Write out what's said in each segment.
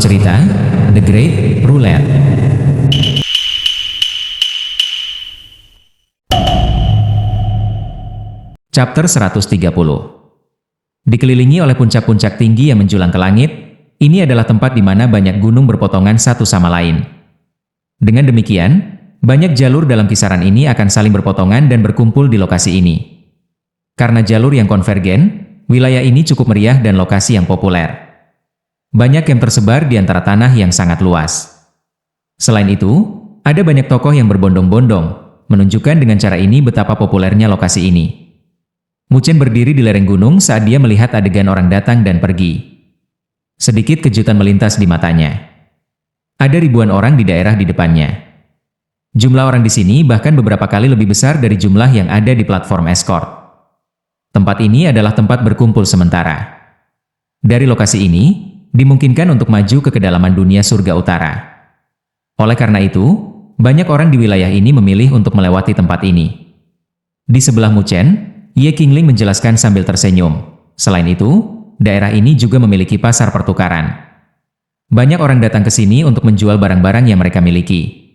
cerita The Great Roulette. Chapter 130. Dikelilingi oleh puncak-puncak tinggi yang menjulang ke langit, ini adalah tempat di mana banyak gunung berpotongan satu sama lain. Dengan demikian, banyak jalur dalam kisaran ini akan saling berpotongan dan berkumpul di lokasi ini. Karena jalur yang konvergen, wilayah ini cukup meriah dan lokasi yang populer. Banyak yang tersebar di antara tanah yang sangat luas. Selain itu, ada banyak tokoh yang berbondong-bondong, menunjukkan dengan cara ini betapa populernya lokasi ini. Mu Chen berdiri di lereng gunung saat dia melihat adegan orang datang dan pergi. Sedikit kejutan melintas di matanya. Ada ribuan orang di daerah di depannya. Jumlah orang di sini bahkan beberapa kali lebih besar dari jumlah yang ada di platform escort. Tempat ini adalah tempat berkumpul sementara. Dari lokasi ini, dimungkinkan untuk maju ke kedalaman dunia surga utara. Oleh karena itu, banyak orang di wilayah ini memilih untuk melewati tempat ini. Di sebelah Mu Chen, Ye Qingling menjelaskan sambil tersenyum. Selain itu, daerah ini juga memiliki pasar pertukaran. Banyak orang datang ke sini untuk menjual barang-barang yang mereka miliki.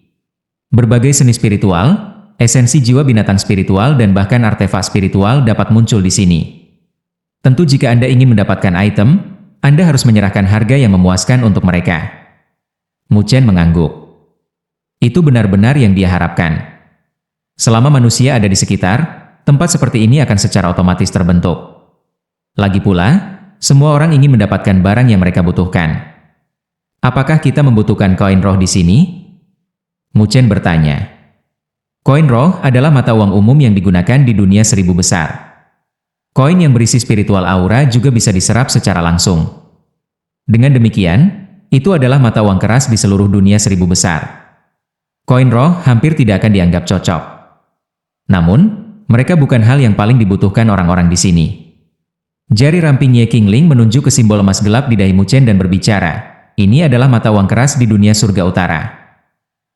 Berbagai seni spiritual, esensi jiwa binatang spiritual dan bahkan artefak spiritual dapat muncul di sini. Tentu jika Anda ingin mendapatkan item, Anda harus menyerahkan harga yang memuaskan untuk mereka. Mu Chen mengangguk. Itu benar-benar yang dia harapkan. Selama manusia ada di sekitar, tempat seperti ini akan secara otomatis terbentuk. Lagi pula, semua orang ingin mendapatkan barang yang mereka butuhkan. Apakah kita membutuhkan koin roh di sini? Mu Chen bertanya. Koin roh adalah mata uang umum yang digunakan di dunia seribu besar. Koin yang berisi spiritual aura juga bisa diserap secara langsung. Dengan demikian, itu adalah mata uang keras di seluruh dunia seribu besar. Koin roh hampir tidak akan dianggap cocok. Namun, mereka bukan hal yang paling dibutuhkan orang-orang di sini. Jari ramping Ye Qingling menunjuk ke simbol emas gelap di dahi Mu Chen dan berbicara, ini adalah mata uang keras di dunia surga utara.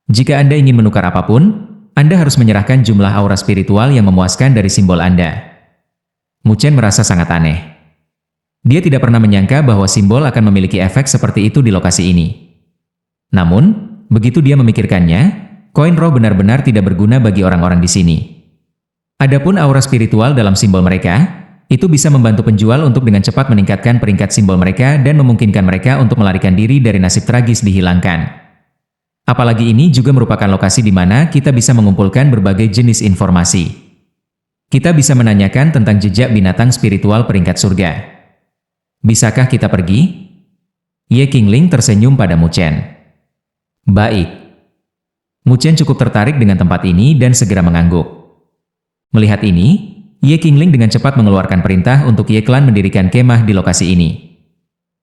Jika Anda ingin menukar apapun, Anda harus menyerahkan jumlah aura spiritual yang memuaskan dari simbol Anda. Mu Chen merasa sangat aneh. Dia tidak pernah menyangka bahwa simbol akan memiliki efek seperti itu di lokasi ini. Namun, begitu dia memikirkannya, koin roh benar-benar tidak berguna bagi orang-orang di sini. Adapun aura spiritual dalam simbol mereka, itu bisa membantu penjual untuk dengan cepat meningkatkan peringkat simbol mereka dan memungkinkan mereka untuk melarikan diri dari nasib tragis dihilangkan. Apalagi ini juga merupakan lokasi di mana kita bisa mengumpulkan berbagai jenis informasi. Kita bisa menanyakan tentang jejak binatang spiritual peringkat surga. Bisakah kita pergi? Ye Qingling tersenyum pada Mu Chen. Baik. Mu Chen cukup tertarik dengan tempat ini dan segera mengangguk. Melihat ini, Ye Qingling dengan cepat mengeluarkan perintah untuk Ye Clan mendirikan kemah di lokasi ini.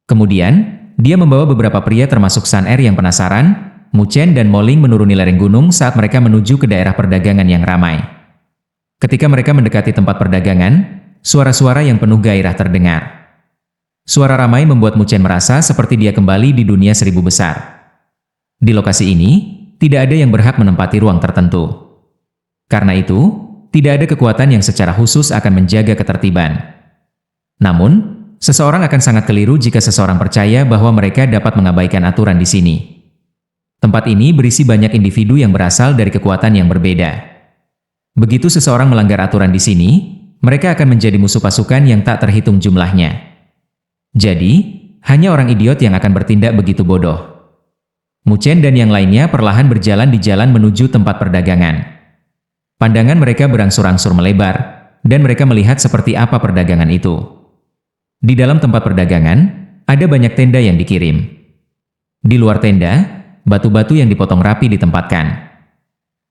Kemudian, dia membawa beberapa pria termasuk Sun Er yang penasaran, Mu Chen dan Mo Ling menuruni lereng gunung saat mereka menuju ke daerah perdagangan yang ramai. Ketika mereka mendekati tempat perdagangan, suara-suara yang penuh gairah terdengar. Suara ramai membuat Mu Chen merasa seperti dia kembali di dunia seribu besar. Di lokasi ini, tidak ada yang berhak menempati ruang tertentu. Karena itu, tidak ada kekuatan yang secara khusus akan menjaga ketertiban. Namun, seseorang akan sangat keliru jika seseorang percaya bahwa mereka dapat mengabaikan aturan di sini. Tempat ini berisi banyak individu yang berasal dari kekuatan yang berbeda. Begitu seseorang melanggar aturan di sini, mereka akan menjadi musuh pasukan yang tak terhitung jumlahnya. Jadi, hanya orang idiot yang akan bertindak begitu bodoh. Mu Chen dan yang lainnya perlahan berjalan di jalan menuju tempat perdagangan. Pandangan mereka berangsur-angsur melebar, dan mereka melihat seperti apa perdagangan itu. Di dalam tempat perdagangan, ada banyak tenda yang dikirim. Di luar tenda, batu-batu yang dipotong rapi ditempatkan.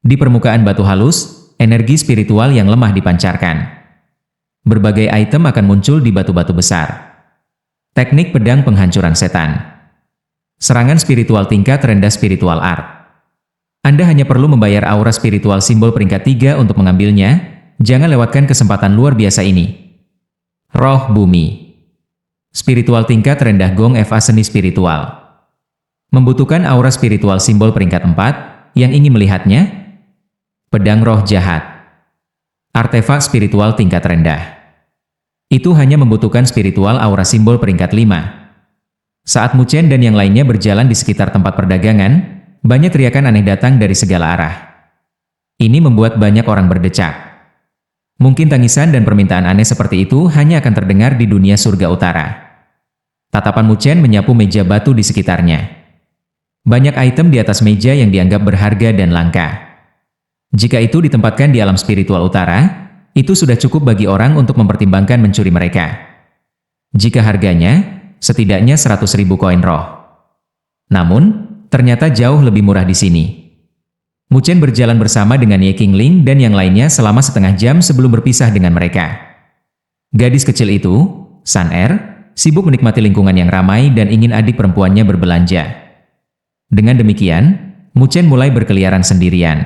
Di permukaan batu halus, energi spiritual yang lemah dipancarkan. Berbagai item akan muncul di batu-batu besar. Teknik pedang penghancuran setan. Serangan spiritual tingkat rendah spiritual art. Anda hanya perlu membayar aura spiritual simbol peringkat 3 untuk mengambilnya, jangan lewatkan kesempatan luar biasa ini. Roh bumi. Spiritual tingkat rendah gong FA seni spiritual. Membutuhkan aura spiritual simbol peringkat 4, yang ingin melihatnya? Pedang roh jahat. Artefak spiritual tingkat rendah. Itu hanya membutuhkan spiritual aura simbol peringkat 5. Saat Mu Chen dan yang lainnya berjalan di sekitar tempat perdagangan, banyak teriakan aneh datang dari segala arah. Ini membuat banyak orang berdecak. Mungkin tangisan dan permintaan aneh seperti itu hanya akan terdengar di dunia surga utara. Tatapan Mu Chen menyapu meja batu di sekitarnya. Banyak item di atas meja yang dianggap berharga dan langka. Jika itu ditempatkan di alam spiritual utara, itu sudah cukup bagi orang untuk mempertimbangkan mencuri mereka. Jika harganya setidaknya 100.000 koin roh. Namun, ternyata jauh lebih murah di sini. Mu Chen berjalan bersama dengan Ye Qingling dan yang lainnya selama setengah jam sebelum berpisah dengan mereka. Gadis kecil itu, Sun Er, sibuk menikmati lingkungan yang ramai dan ingin adik perempuannya berbelanja. Dengan demikian, Mu Chen mulai berkeliaran sendirian.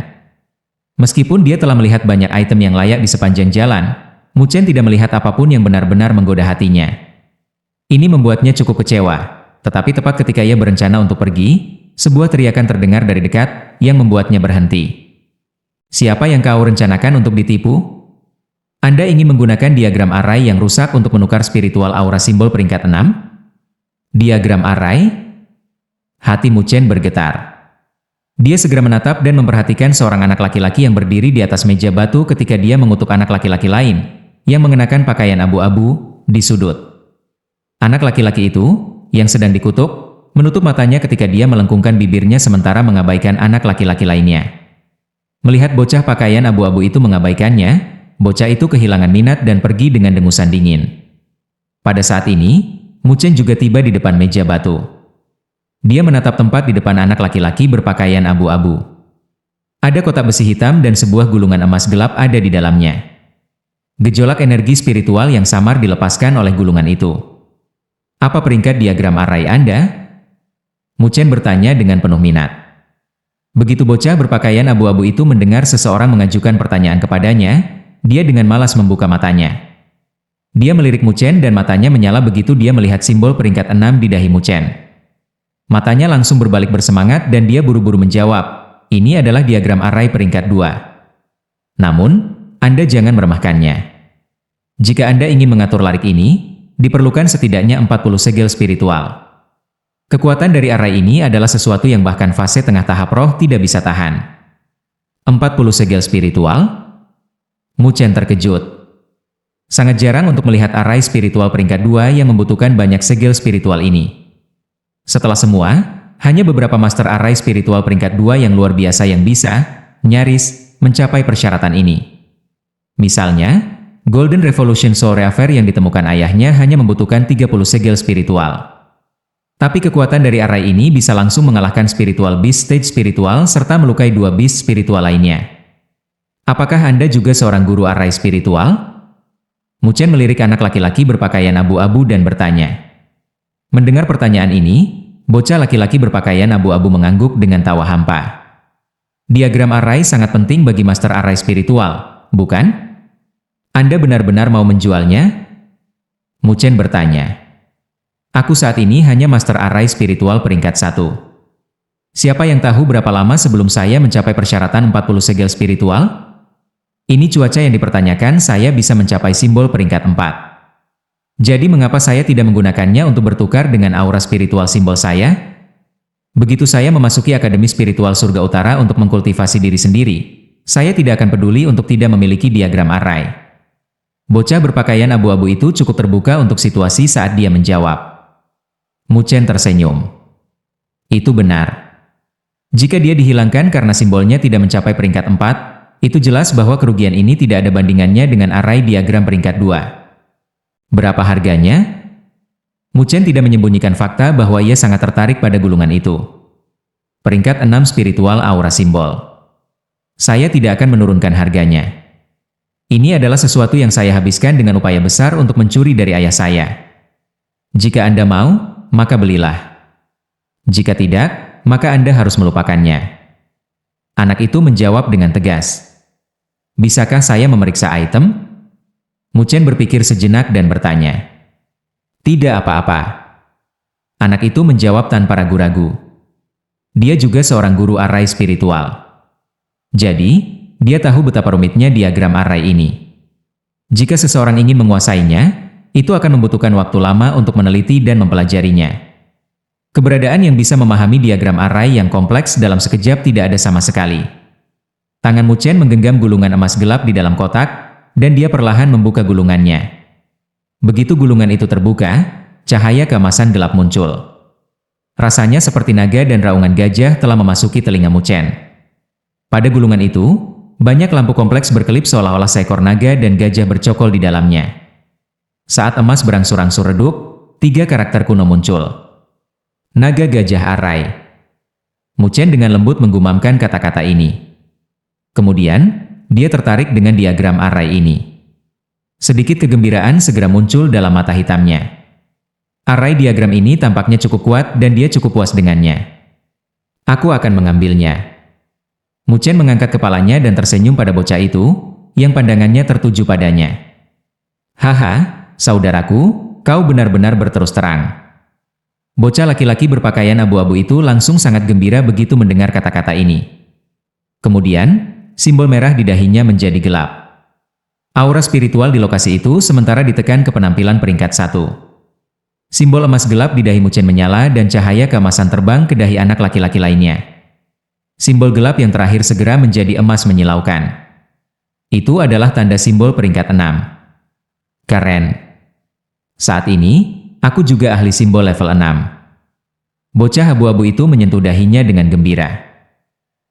Meskipun dia telah melihat banyak item yang layak di sepanjang jalan, Mu Chen tidak melihat apapun yang benar-benar menggoda hatinya. Ini membuatnya cukup kecewa, tetapi tepat ketika ia berencana untuk pergi, sebuah teriakan terdengar dari dekat yang membuatnya berhenti. Siapa yang kau rencanakan untuk ditipu? Anda ingin menggunakan diagram array yang rusak untuk menukar spiritual aura simbol peringkat 6? Diagram array? Hati Mu Chen bergetar. Dia segera menatap dan memperhatikan seorang anak laki-laki yang berdiri di atas meja batu ketika dia mengutuk anak laki-laki lain yang mengenakan pakaian abu-abu di sudut. Anak laki-laki itu, yang sedang dikutuk, menutup matanya ketika dia melengkungkan bibirnya sementara mengabaikan anak laki-laki lainnya. Melihat bocah pakaian abu-abu itu mengabaikannya, bocah itu kehilangan minat dan pergi dengan dengusan dingin. Pada saat ini, Mu Chen juga tiba di depan meja batu. Dia menatap tempat di depan anak laki-laki berpakaian abu-abu. Ada kotak besi hitam dan sebuah gulungan emas gelap ada di dalamnya. Gejolak energi spiritual yang samar dilepaskan oleh gulungan itu. Apa peringkat diagram array Anda? Mu Chen bertanya dengan penuh minat. Begitu bocah berpakaian abu-abu itu mendengar seseorang mengajukan pertanyaan kepadanya, dia dengan malas membuka matanya. Dia melirik Mu Chen dan matanya menyala begitu dia melihat simbol peringkat 6 di dahi Mu Chen. Matanya langsung berbalik bersemangat dan dia buru-buru menjawab, ini adalah diagram array peringkat 2. Namun, Anda jangan meremehkannya. Jika Anda ingin mengatur larik ini, diperlukan setidaknya 40 segel spiritual. Kekuatan dari array ini adalah sesuatu yang bahkan fase tengah tahap roh tidak bisa tahan. 40 segel spiritual? Mu Chen terkejut. Sangat jarang untuk melihat array spiritual peringkat 2 yang membutuhkan banyak segel spiritual ini. Setelah semua, hanya beberapa master array spiritual peringkat 2 yang luar biasa yang bisa, nyaris, mencapai persyaratan ini. Misalnya, Golden Revolution Soul Reaver yang ditemukan ayahnya hanya membutuhkan 30 segel spiritual. Tapi kekuatan dari array ini bisa langsung mengalahkan spiritual beast stage spiritual serta melukai 2 beast spiritual lainnya. Apakah Anda juga seorang guru array spiritual? Mu Chen melirik anak laki-laki berpakaian abu-abu dan bertanya. Mendengar pertanyaan ini, bocah laki-laki berpakaian abu-abu mengangguk dengan tawa hampa. Diagram array sangat penting bagi master array spiritual, bukan? Anda benar-benar mau menjualnya? Mu Chen bertanya. Aku saat ini hanya master array spiritual peringkat 1. Siapa yang tahu berapa lama sebelum saya mencapai persyaratan 40 segel spiritual? Ini cuaca yang dipertanyakan saya bisa mencapai simbol peringkat 4. Jadi mengapa saya tidak menggunakannya untuk bertukar dengan aura spiritual simbol saya? Begitu saya memasuki Akademi Spiritual Surga Utara untuk mengkultivasi diri sendiri, saya tidak akan peduli untuk tidak memiliki diagram array. Bocah berpakaian abu-abu itu cukup terbuka untuk situasi saat dia menjawab. Mu Chen tersenyum. Itu benar. Jika dia dihilangkan karena simbolnya tidak mencapai peringkat 4, itu jelas bahwa kerugian ini tidak ada bandingannya dengan array diagram peringkat 2. Berapa harganya? Mu Chen tidak menyembunyikan fakta bahwa ia sangat tertarik pada gulungan itu. Peringkat 6 spiritual aura simbol. Saya tidak akan menurunkan harganya. Ini adalah sesuatu yang saya habiskan dengan upaya besar untuk mencuri dari ayah saya. Jika Anda mau, maka belilah. Jika tidak, maka Anda harus melupakannya. Anak itu menjawab dengan tegas. Bisakah saya memeriksa item? Mu Chen berpikir sejenak dan bertanya. Tidak apa-apa. Anak itu menjawab tanpa ragu-ragu. Dia juga seorang guru array spiritual. Jadi, dia tahu betapa rumitnya diagram array ini. Jika seseorang ingin menguasainya, itu akan membutuhkan waktu lama untuk meneliti dan mempelajarinya. Keberadaan yang bisa memahami diagram array yang kompleks dalam sekejap tidak ada sama sekali. Tangan Mu Chen menggenggam gulungan emas gelap di dalam kotak, dan dia perlahan membuka gulungannya. Begitu gulungan itu terbuka, cahaya keemasan gelap muncul. Rasanya seperti naga dan raungan gajah telah memasuki telinga Mu Chen. Pada gulungan itu, banyak lampu kompleks berkelip seolah-olah seekor naga dan gajah bercokol di dalamnya. Saat emas berangsur-angsur redup, 3 karakter kuno muncul. Naga Gajah Array. Mu Chen dengan lembut menggumamkan kata-kata ini. Kemudian, dia tertarik dengan diagram array ini. Sedikit kegembiraan segera muncul dalam mata hitamnya. Array diagram ini tampaknya cukup kuat dan dia cukup puas dengannya. Aku akan mengambilnya. Mu Chen mengangkat kepalanya dan tersenyum pada bocah itu, yang pandangannya tertuju padanya. Haha, saudaraku, kau benar-benar berterus terang. Bocah laki-laki berpakaian abu-abu itu langsung sangat gembira begitu mendengar kata-kata ini. Kemudian, simbol merah di dahinya menjadi gelap. Aura spiritual di lokasi itu sementara ditekan ke penampilan peringkat 1. Simbol emas gelap di dahi Mu Chen menyala dan cahaya keemasan terbang ke dahi anak laki-laki lainnya. Simbol gelap yang terakhir segera menjadi emas menyilaukan. Itu adalah tanda simbol peringkat 6. Keren. Saat ini, aku juga ahli simbol level 6. Bocah abu-abu itu menyentuh dahinya dengan gembira.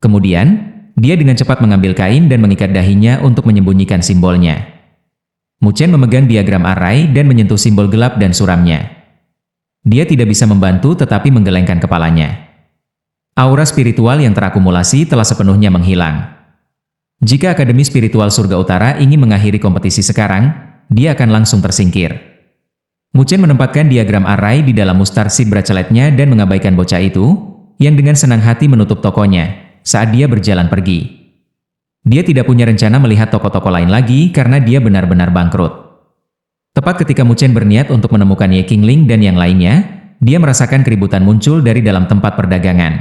Kemudian, dia dengan cepat mengambil kain dan mengikat dahinya untuk menyembunyikan simbolnya. Mu Chen memegang diagram array dan menyentuh simbol gelap dan suramnya. Dia tidak bisa membantu tetapi menggelengkan kepalanya. Aura spiritual yang terakumulasi telah sepenuhnya menghilang. Jika Akademi Spiritual Surga Utara ingin mengakhiri kompetisi sekarang, dia akan langsung tersingkir. Mu Chen menempatkan diagram array di dalam mustar seed braceletnya dan mengabaikan bocah itu, yang dengan senang hati menutup tokonya saat dia berjalan pergi. Dia tidak punya rencana melihat toko-toko lain lagi karena dia benar-benar bangkrut. Tepat ketika Mu Chen berniat untuk menemukan Ye Qingling dan yang lainnya, dia merasakan keributan muncul dari dalam tempat perdagangan.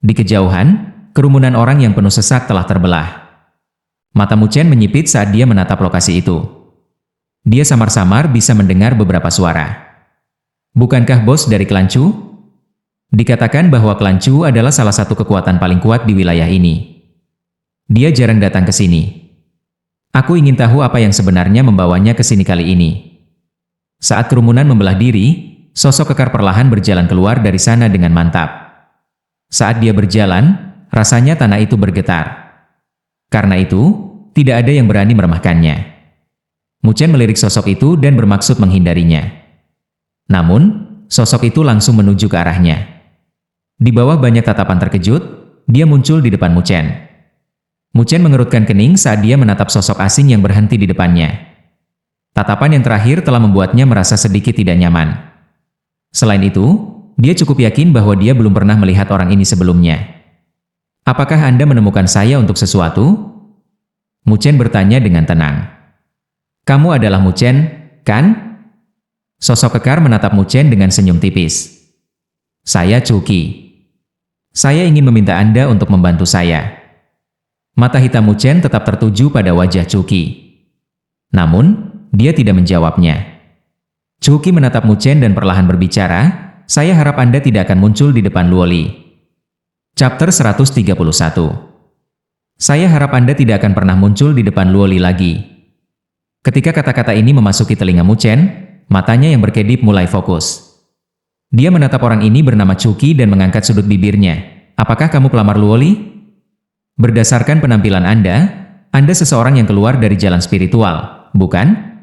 Di kejauhan, kerumunan orang yang penuh sesak telah terbelah. Mata Mu Chen menyipit saat dia menatap lokasi itu. Dia samar-samar bisa mendengar beberapa suara. Bukankah bos dari klan Chu? Dikatakan bahwa klan Chu adalah salah satu kekuatan paling kuat di wilayah ini. Dia jarang datang ke sini. Aku ingin tahu apa yang sebenarnya membawanya ke sini kali ini. Saat kerumunan membelah diri, sosok kekar perlahan berjalan keluar dari sana dengan mantap. Saat dia berjalan, rasanya tanah itu bergetar. Karena itu, tidak ada yang berani meremehkannya. Mu Chen melirik sosok itu dan bermaksud menghindarinya. Namun, sosok itu langsung menuju ke arahnya. Di bawah banyak tatapan terkejut, dia muncul di depan Mu Chen. Mu Chen mengerutkan kening saat dia menatap sosok asing yang berhenti di depannya. Tatapan yang terakhir telah membuatnya merasa sedikit tidak nyaman. Selain itu, dia cukup yakin bahwa dia belum pernah melihat orang ini sebelumnya. Apakah Anda menemukan saya untuk sesuatu? Mu Chen bertanya dengan tenang. Kamu adalah Mu Chen, kan? Sosok kekar menatap Mu Chen dengan senyum tipis. Saya Chu Qi. Saya ingin meminta Anda untuk membantu saya. Mata hitam Mu Chen tetap tertuju pada wajah Chu Qi. Namun, dia tidak menjawabnya. Chu Qi menatap Mu Chen dan perlahan berbicara, saya harap Anda tidak akan muncul di depan Luoli. Chapter 131. Saya harap Anda tidak akan pernah muncul di depan Luoli lagi. Ketika kata-kata ini memasuki telinga Mu Chen, matanya yang berkedip mulai fokus. Dia menatap orang ini bernama Chu Qi dan mengangkat sudut bibirnya. Apakah kamu pelamar Luoli? Berdasarkan penampilan Anda seseorang yang keluar dari jalan spiritual, bukan?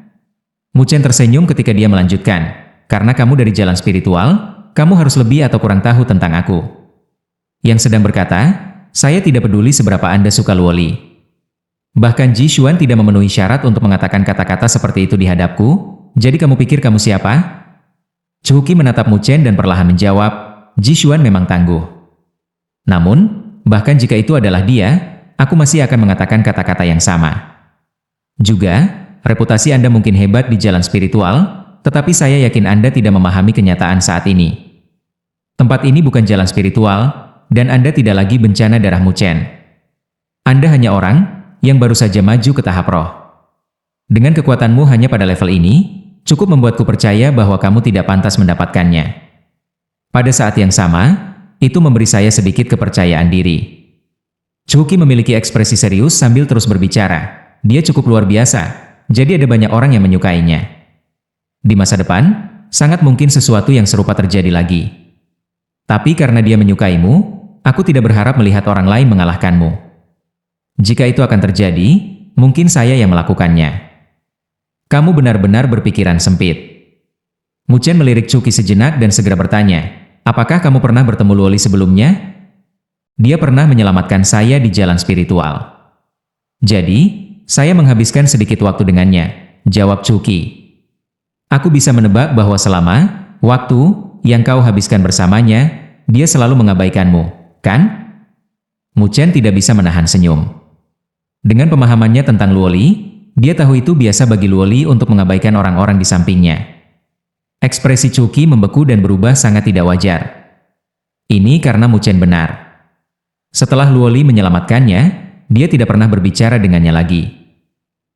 Mu Chen tersenyum ketika dia melanjutkan. Karena kamu dari jalan spiritual, kamu harus lebih atau kurang tahu tentang aku. Yang sedang berkata, saya tidak peduli seberapa Anda suka Luoli. Bahkan Ji Xuan tidak memenuhi syarat untuk mengatakan kata-kata seperti itu di hadapku, jadi kamu pikir kamu siapa? Chu Qi menatap Mu Chen dan perlahan menjawab, Ji Xuan memang tangguh. Namun, bahkan jika itu adalah dia, aku masih akan mengatakan kata-kata yang sama. Juga, reputasi Anda mungkin hebat di jalan spiritual, tetapi saya yakin Anda tidak memahami kenyataan saat ini. Tempat ini bukan jalan spiritual, dan Anda tidak lagi bencana darah Mu Chen. Anda hanya orang yang baru saja maju ke tahap roh. Dengan kekuatanmu hanya pada level ini, cukup membuatku percaya bahwa kamu tidak pantas mendapatkannya. Pada saat yang sama, itu memberi saya sedikit kepercayaan diri. Chuki memiliki ekspresi serius sambil terus berbicara. Dia cukup luar biasa, jadi ada banyak orang yang menyukainya. Di masa depan, sangat mungkin sesuatu yang serupa terjadi lagi. Tapi karena dia menyukaimu, aku tidak berharap melihat orang lain mengalahkanmu. Jika itu akan terjadi, mungkin saya yang melakukannya. Kamu benar-benar berpikiran sempit. Mu Chen melirik Chuki sejenak dan segera bertanya, apakah kamu pernah bertemu Luoli sebelumnya? Dia pernah menyelamatkan saya di jalan spiritual. Jadi, saya menghabiskan sedikit waktu dengannya, jawab Chuki. Aku bisa menebak bahwa selama waktu yang kau habiskan bersamanya, dia selalu mengabaikanmu, kan? Mu Chen tidak bisa menahan senyum. Dengan pemahamannya tentang Luoli, dia tahu itu biasa bagi Luoli untuk mengabaikan orang-orang di sampingnya. Ekspresi Chuki membeku dan berubah sangat tidak wajar. Ini karena Mu Chen benar. Setelah Luoli menyelamatkannya, dia tidak pernah berbicara dengannya lagi.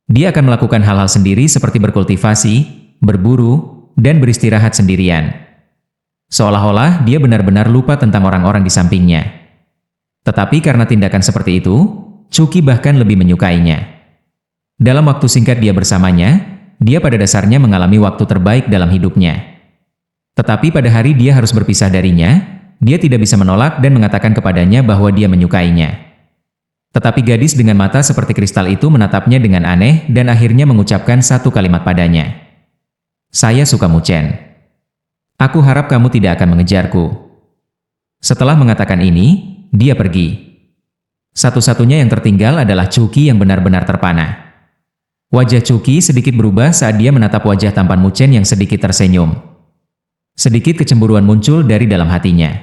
Dia akan melakukan hal-hal sendiri seperti berkultivasi, berburu, dan beristirahat sendirian. Seolah-olah dia benar-benar lupa tentang orang-orang di sampingnya. Tetapi karena tindakan seperti itu, Chuki bahkan lebih menyukainya. Dalam waktu singkat dia bersamanya, dia pada dasarnya mengalami waktu terbaik dalam hidupnya. Tetapi pada hari dia harus berpisah darinya, dia tidak bisa menolak dan mengatakan kepadanya bahwa dia menyukainya. Tetapi gadis dengan mata seperti kristal itu menatapnya dengan aneh dan akhirnya mengucapkan satu kalimat padanya. Saya suka Mu Chen. Aku harap kamu tidak akan mengejarku. Setelah mengatakan ini, dia pergi. Satu-satunya yang tertinggal adalah Chuki yang benar-benar terpana. Wajah Chuki sedikit berubah saat dia menatap wajah tampan Mu Chen yang sedikit tersenyum. Sedikit kecemburuan muncul dari dalam hatinya.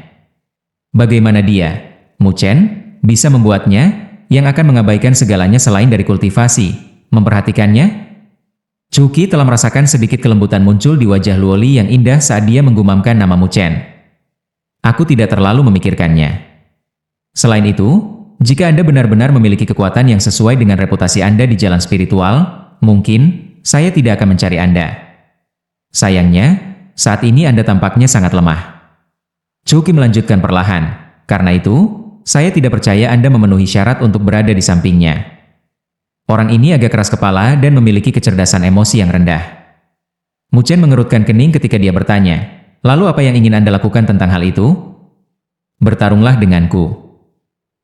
Bagaimana dia, Mu Chen, bisa membuatnya yang akan mengabaikan segalanya selain dari kultivasi, memperhatikannya? Chuki telah merasakan sedikit kelembutan muncul di wajah Luoli yang indah saat dia menggumamkan nama Mu Chen. Aku tidak terlalu memikirkannya. Selain itu, jika Anda benar-benar memiliki kekuatan yang sesuai dengan reputasi Anda di jalan spiritual, mungkin saya tidak akan mencari Anda. Sayangnya, saat ini Anda tampaknya sangat lemah. Chuki melanjutkan perlahan. Karena itu, saya tidak percaya Anda memenuhi syarat untuk berada di sampingnya. Orang ini agak keras kepala dan memiliki kecerdasan emosi yang rendah. Mu Chen mengerutkan kening ketika dia bertanya, lalu apa yang ingin Anda lakukan tentang hal itu? Bertarunglah denganku.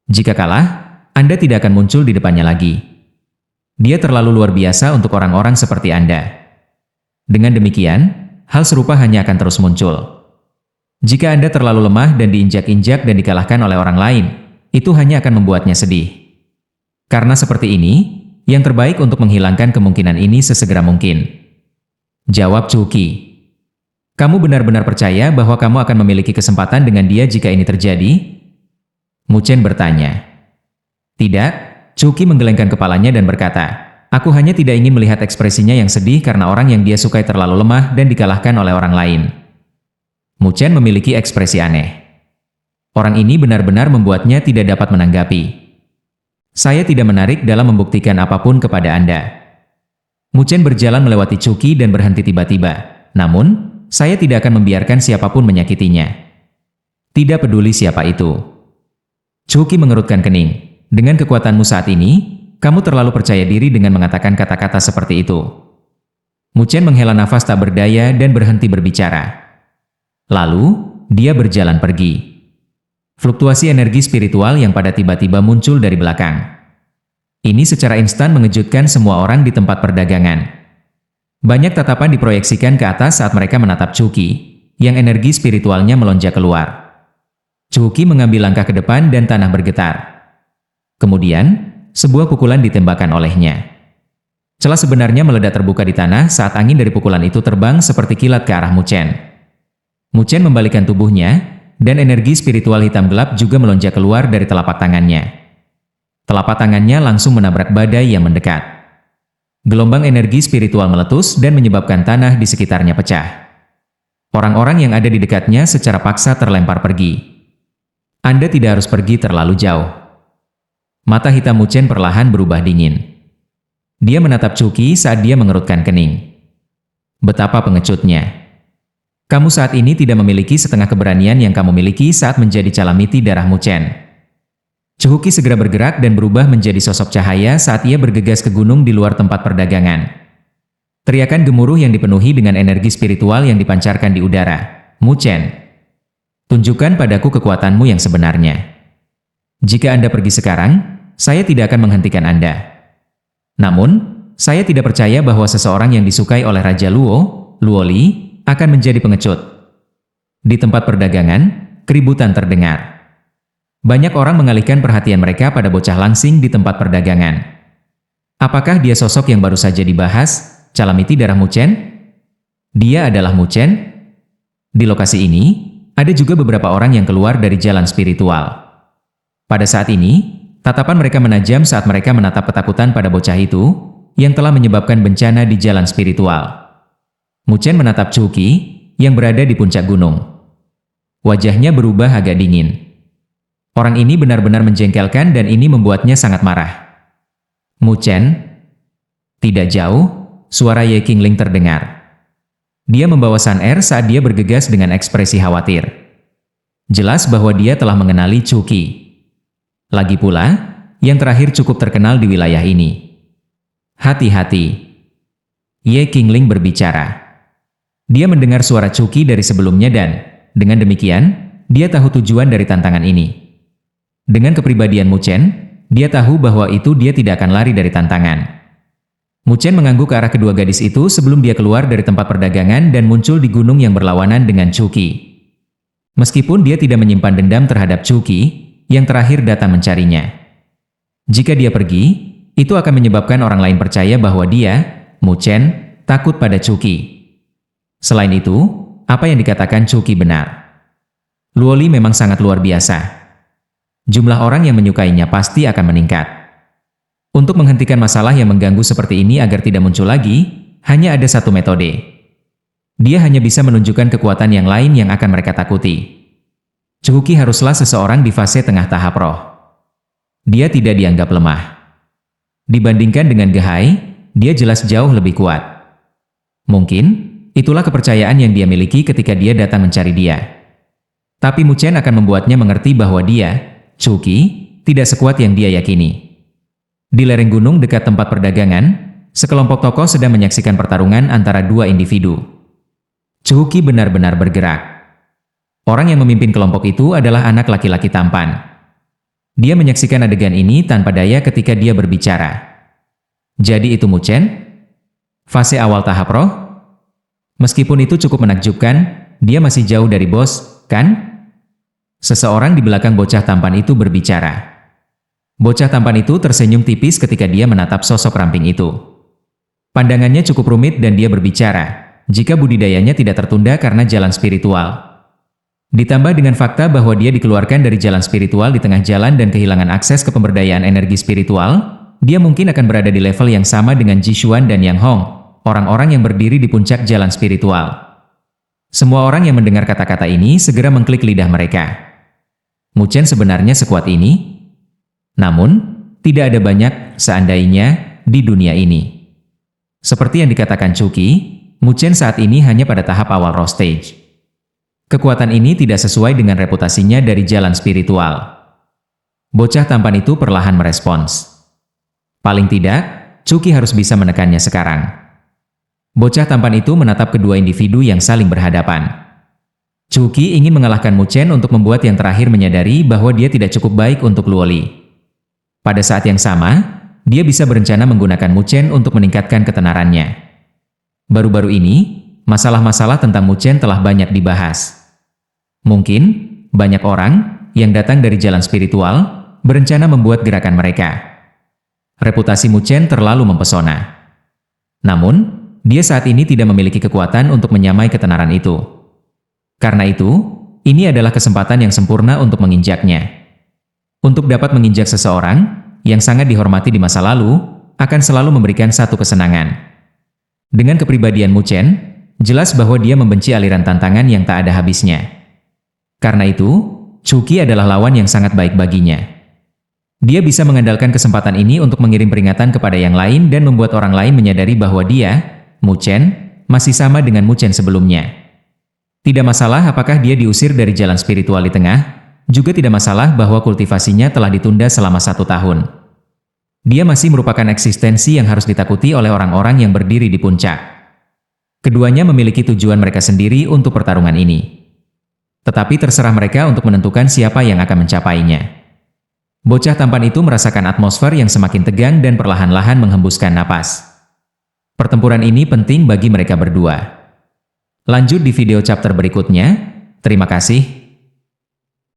Jika kalah, Anda tidak akan muncul di depannya lagi. Dia terlalu luar biasa untuk orang-orang seperti Anda. Dengan demikian, hal serupa hanya akan terus muncul. Jika Anda terlalu lemah dan diinjak-injak dan dikalahkan oleh orang lain, itu hanya akan membuatnya sedih. Karena seperti ini, yang terbaik untuk menghilangkan kemungkinan ini sesegera mungkin. Jawab Chuki. Kamu benar-benar percaya bahwa kamu akan memiliki kesempatan dengan dia jika ini terjadi? Mu Chen bertanya. Tidak, Chuki menggelengkan kepalanya dan berkata, aku hanya tidak ingin melihat ekspresinya yang sedih karena orang yang dia sukai terlalu lemah dan dikalahkan oleh orang lain. Mu Chen memiliki ekspresi aneh. Orang ini benar-benar membuatnya tidak dapat menanggapi. Saya tidak menarik dalam membuktikan apapun kepada Anda. Mu Chen berjalan melewati Chuki dan berhenti tiba-tiba. Namun, saya tidak akan membiarkan siapapun menyakitinya. Tidak peduli siapa itu. Chuki mengerutkan kening. Dengan kekuatanmu saat ini, kamu terlalu percaya diri dengan mengatakan kata-kata seperti itu. Mu Chen menghela nafas tak berdaya dan berhenti berbicara. Lalu, dia berjalan pergi. Fluktuasi energi spiritual yang pada tiba-tiba muncul dari belakang. Ini secara instan mengejutkan semua orang di tempat perdagangan. Banyak tatapan diproyeksikan ke atas saat mereka menatap Chuki, yang energi spiritualnya melonjak keluar. Chuki mengambil langkah ke depan dan tanah bergetar. Kemudian, sebuah pukulan ditembakkan olehnya. Celah sebenarnya meledak terbuka di tanah saat angin dari pukulan itu terbang seperti kilat ke arah Mu Chen. Mu Chen membalikkan tubuhnya, dan energi spiritual hitam gelap juga melonjak keluar dari telapak tangannya. Telapak tangannya langsung menabrak badai yang mendekat. Gelombang energi spiritual meletus dan menyebabkan tanah di sekitarnya pecah. Orang-orang yang ada di dekatnya secara paksa terlempar pergi. Anda tidak harus pergi terlalu jauh. Mata hitam Mu Chen perlahan berubah dingin. Dia menatap Chuki saat dia mengerutkan kening. Betapa pengecutnya. Kamu saat ini tidak memiliki setengah keberanian yang kamu miliki saat menjadi calamiti darah Muchen. Chuhuki segera bergerak dan berubah menjadi sosok cahaya saat ia bergegas ke gunung di luar tempat perdagangan. Teriakan gemuruh yang dipenuhi dengan energi spiritual yang dipancarkan di udara. Muchen, tunjukkan padaku kekuatanmu yang sebenarnya. Jika Anda pergi sekarang, saya tidak akan menghentikan Anda. Namun, saya tidak percaya bahwa seseorang yang disukai oleh Raja Luo Li, akan menjadi pengecut. Di tempat perdagangan, keributan terdengar. Banyak orang mengalihkan perhatian mereka pada bocah langsing di tempat perdagangan. Apakah dia sosok yang baru saja dibahas, calamiti darah Muchen? Dia adalah Muchen? Di lokasi ini, ada juga beberapa orang yang keluar dari jalan spiritual. Pada saat ini, tatapan mereka menajam saat mereka menatap ketakutan pada bocah itu, yang telah menyebabkan bencana di jalan spiritual. Muchen menatap Chuhuki, yang berada di puncak gunung. Wajahnya berubah agak dingin. Orang ini benar-benar menjengkelkan dan ini membuatnya sangat marah. Muchen. Tidak jauh, suara Ye Qingling terdengar. Dia membawa Sun Er saat dia bergegas dengan ekspresi khawatir. Jelas bahwa dia telah mengenali Chuhuki. Lagi pula, yang terakhir cukup terkenal di wilayah ini. Hati-hati. Ye Qingling berbicara. Dia mendengar suara Chuhuki dari sebelumnya dan, dengan demikian, dia tahu tujuan dari tantangan ini. Dengan kepribadian Muchen, dia tahu bahwa itu dia tidak akan lari dari tantangan. Muchen mengangguk ke arah kedua gadis itu sebelum dia keluar dari tempat perdagangan dan muncul di gunung yang berlawanan dengan Chuhuki. Meskipun dia tidak menyimpan dendam terhadap Chuhuki, yang terakhir datang mencarinya. Jika dia pergi, itu akan menyebabkan orang lain percaya bahwa dia, Muchen, takut pada Chuhuki. Selain itu, apa yang dikatakan Chuhuki benar. Luo Li memang sangat luar biasa. Jumlah orang yang menyukainya pasti akan meningkat. Untuk menghentikan masalah yang mengganggu seperti ini agar tidak muncul lagi, hanya ada satu metode. Dia hanya bisa menunjukkan kekuatan yang lain yang akan mereka takuti. Chuhuki haruslah seseorang di fase tengah tahap roh. Dia tidak dianggap lemah. Dibandingkan dengan Gehai, dia jelas jauh lebih kuat. Mungkin, itulah kepercayaan yang dia miliki ketika dia datang mencari dia. Tapi Muchen akan membuatnya mengerti bahwa dia, Chuhuki, tidak sekuat yang dia yakini. Di lereng gunung dekat tempat perdagangan, sekelompok tokoh sedang menyaksikan pertarungan antara dua individu. Chuhuki benar-benar bergerak. Orang yang memimpin kelompok itu adalah anak laki-laki tampan. Dia menyaksikan adegan ini tanpa daya ketika dia berbicara. Jadi itu Muchen? Fase awal tahap roh? Meskipun itu cukup menakjubkan, dia masih jauh dari bos, kan? Seseorang di belakang bocah tampan itu berbicara. Bocah tampan itu tersenyum tipis ketika dia menatap sosok ramping itu. Pandangannya cukup rumit dan dia berbicara, jika budidayanya tidak tertunda karena jalan spiritual. Ditambah dengan fakta bahwa dia dikeluarkan dari jalan spiritual di tengah jalan dan kehilangan akses ke pemberdayaan energi spiritual, dia mungkin akan berada di level yang sama dengan Jishuan dan Yang Hong, orang-orang yang berdiri di puncak jalan spiritual. Semua orang yang mendengar kata-kata ini segera mengklik lidah mereka. Muchen sebenarnya sekuat ini? Namun, tidak ada banyak seandainya di dunia ini. Seperti yang dikatakan Chuhuki, Muchen saat ini hanya pada tahap awal roh stage. Kekuatan ini tidak sesuai dengan reputasinya dari jalan spiritual. Bocah tampan itu perlahan merespons. Paling tidak, Chuhuki harus bisa menekannya sekarang. Bocah tampan itu menatap kedua individu yang saling berhadapan. Chuhuki ingin mengalahkan Muchen untuk membuat yang terakhir menyadari bahwa dia tidak cukup baik untuk Luo Li. Pada saat yang sama, dia bisa berencana menggunakan Muchen untuk meningkatkan ketenarannya. Baru-baru ini, masalah-masalah tentang Muchen telah banyak dibahas. Mungkin, banyak orang yang datang dari jalan spiritual berencana membuat gerakan mereka. Reputasi Muchen terlalu mempesona. Namun, dia saat ini tidak memiliki kekuatan untuk menyamai ketenaran itu. Karena itu, ini adalah kesempatan yang sempurna untuk menginjaknya. Untuk dapat menginjak seseorang yang sangat dihormati di masa lalu, akan selalu memberikan satu kesenangan. Dengan kepribadian Muchen, jelas bahwa dia membenci aliran tantangan yang tak ada habisnya. Karena itu, Chuhuki adalah lawan yang sangat baik baginya. Dia bisa mengandalkan kesempatan ini untuk mengirim peringatan kepada yang lain dan membuat orang lain menyadari bahwa dia, Muchen, masih sama dengan Muchen sebelumnya. Tidak masalah apakah dia diusir dari jalan spiritual di tengah, juga tidak masalah bahwa kultivasinya telah ditunda selama 1 tahun. Dia masih merupakan eksistensi yang harus ditakuti oleh orang-orang yang berdiri di puncak. Keduanya memiliki tujuan mereka sendiri untuk pertarungan ini. Tetapi terserah mereka untuk menentukan siapa yang akan mencapainya. Bocah tampan itu merasakan atmosfer yang semakin tegang dan perlahan-lahan menghembuskan napas. Pertempuran ini penting bagi mereka berdua. Lanjut di video chapter berikutnya. Terima kasih.